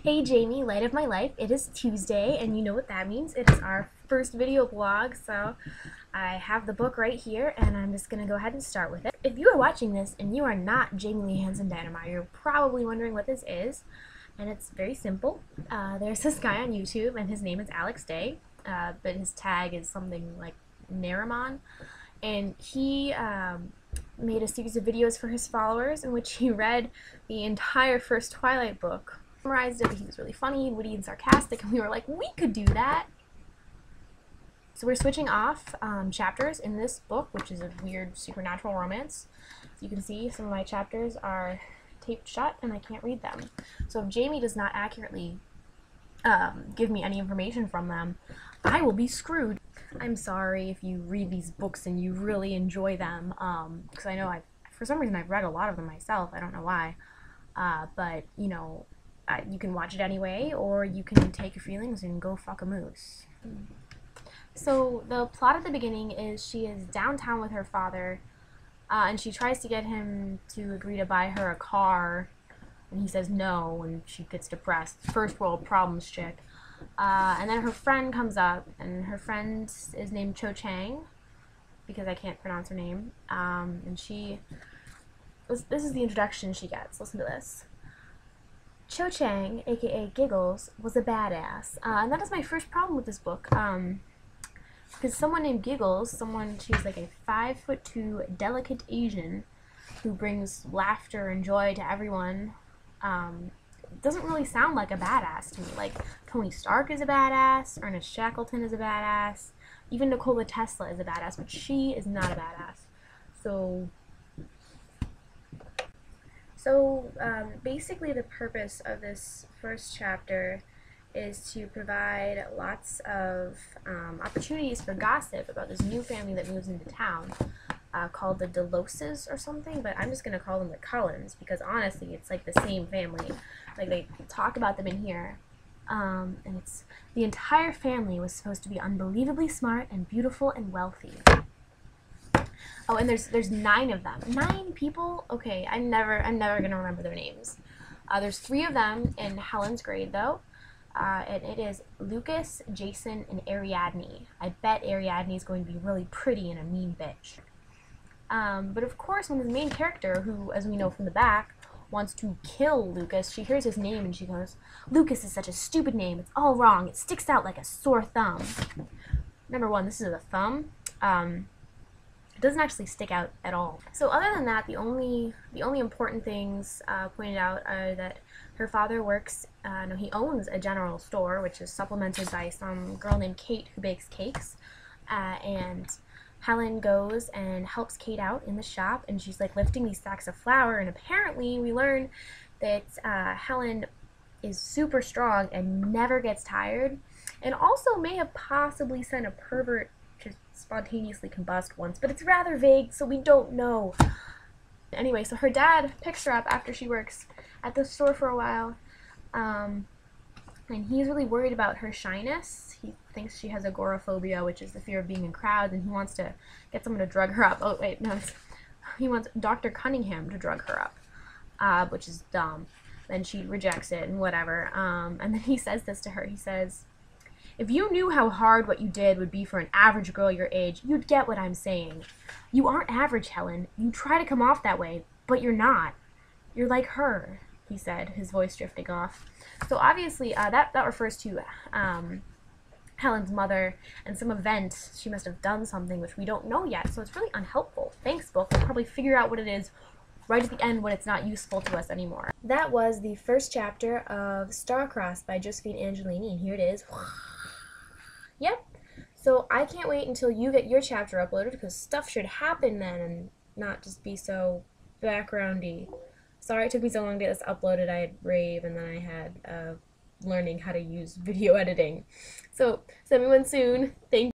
Hey Jamie, light of my life. It is Tuesday, and you know what that means. It is our first video blog, so I have the book right here, and I'm just going to go ahead and start with it. If you are watching this and you are not Jamie Lee Hansen Dynamite, you're probably wondering what this is, and it's very simple. There's this guy on YouTube, and his name is Alex Day, but his tag is something like Narimon, and he made a series of videos for his followers in which he read the entire first Twilight book. Summarized it. He was really funny, witty, and sarcastic, and we were like, we could do that. So we're switching off chapters in this book, which is a weird supernatural romance. As you can see, some of my chapters are taped shut and I can't read them. So if Jamie does not accurately give me any information from them, I will be screwed. I'm sorry if you read these books and you really enjoy them, because I know for some reason I've read a lot of them myself. I don't know why, but you know, you can watch it anyway, or you can take your feelings and go fuck a moose. So the plot at the beginning is she is downtown with her father, and she tries to get him to agree to buy her a car, and he says no, and she gets depressed. First world problems chick. And then her friend comes up, and her friend is named Cho Chang, because I can't pronounce her name, and this is the introduction she gets. Listen to this. Cho Chang, aka Giggles, was a badass, and that is my first problem with this book, because someone named Giggles, she's like a 5'2" delicate Asian who brings laughter and joy to everyone, doesn't really sound like a badass to me. Like, Tony Stark is a badass, Ernest Shackleton is a badass, even Nikola Tesla is a badass, but she is not a badass. So basically the purpose of this first chapter is to provide lots of opportunities for gossip about this new family that moves into town, called the Deloses or something, but I'm just going to call them the Cullens, because honestly it's like the same family. Like, they talk about them in here, and it's the entire family was supposed to be unbelievably smart and beautiful and wealthy. Oh, and there's 9 of them. 9 people? Okay, I'm never gonna remember their names. There's 3 of them in Helen's grade though, and it is Lucas, Jason, and Ariadne. I bet Ariadne is going to be really pretty and a mean bitch. But of course, when the main character, who, as we know from the back, wants to kill Lucas, she hears his name and she goes, "Lucas is such a stupid name. It's all wrong. It sticks out like a sore thumb." Number 1, this is a thumb. It doesn't actually stick out at all. So other than that, the only important things pointed out are that her father works, he owns a general store, which is supplemented by some girl named Kate who bakes cakes, and Helen goes and helps Kate out in the shop, and she's like lifting these sacks of flour, and apparently we learn that Helen is super strong and never gets tired, and also may have possibly sent a pervert to spontaneously combust once, but it's rather vague, so we don't know. Anyway, so her dad picks her up after she works at the store for a while, and he's really worried about her shyness. He thinks she has agoraphobia, which is the fear of being in crowds, and he wants to get someone to drug her up. Oh, wait, no. He wants Dr. Cunningham to drug her up, which is dumb. Then she rejects it and whatever. And then he says this to her. He says, "If you knew how hard what you did would be for an average girl your age, you'd get what I'm saying. You aren't average, Helen. You try to come off that way, but you're not. You're like her," he said, his voice drifting off. So obviously that refers to Helen's mother and some event. She must have done something which we don't know yet, so it's really unhelpful. Thanks, book. We'll probably figure out what it is right at the end when it's not useful to us anymore. That was the first chapter of Star-Crossed by Josephine Angelini, and here it is. Yep. So I can't wait until you get your chapter uploaded, because stuff should happen then and not just be so backgroundy. Sorry it took me so long to get this uploaded. I had rave, and then I had learning how to use video editing. So send me one soon. Thank you.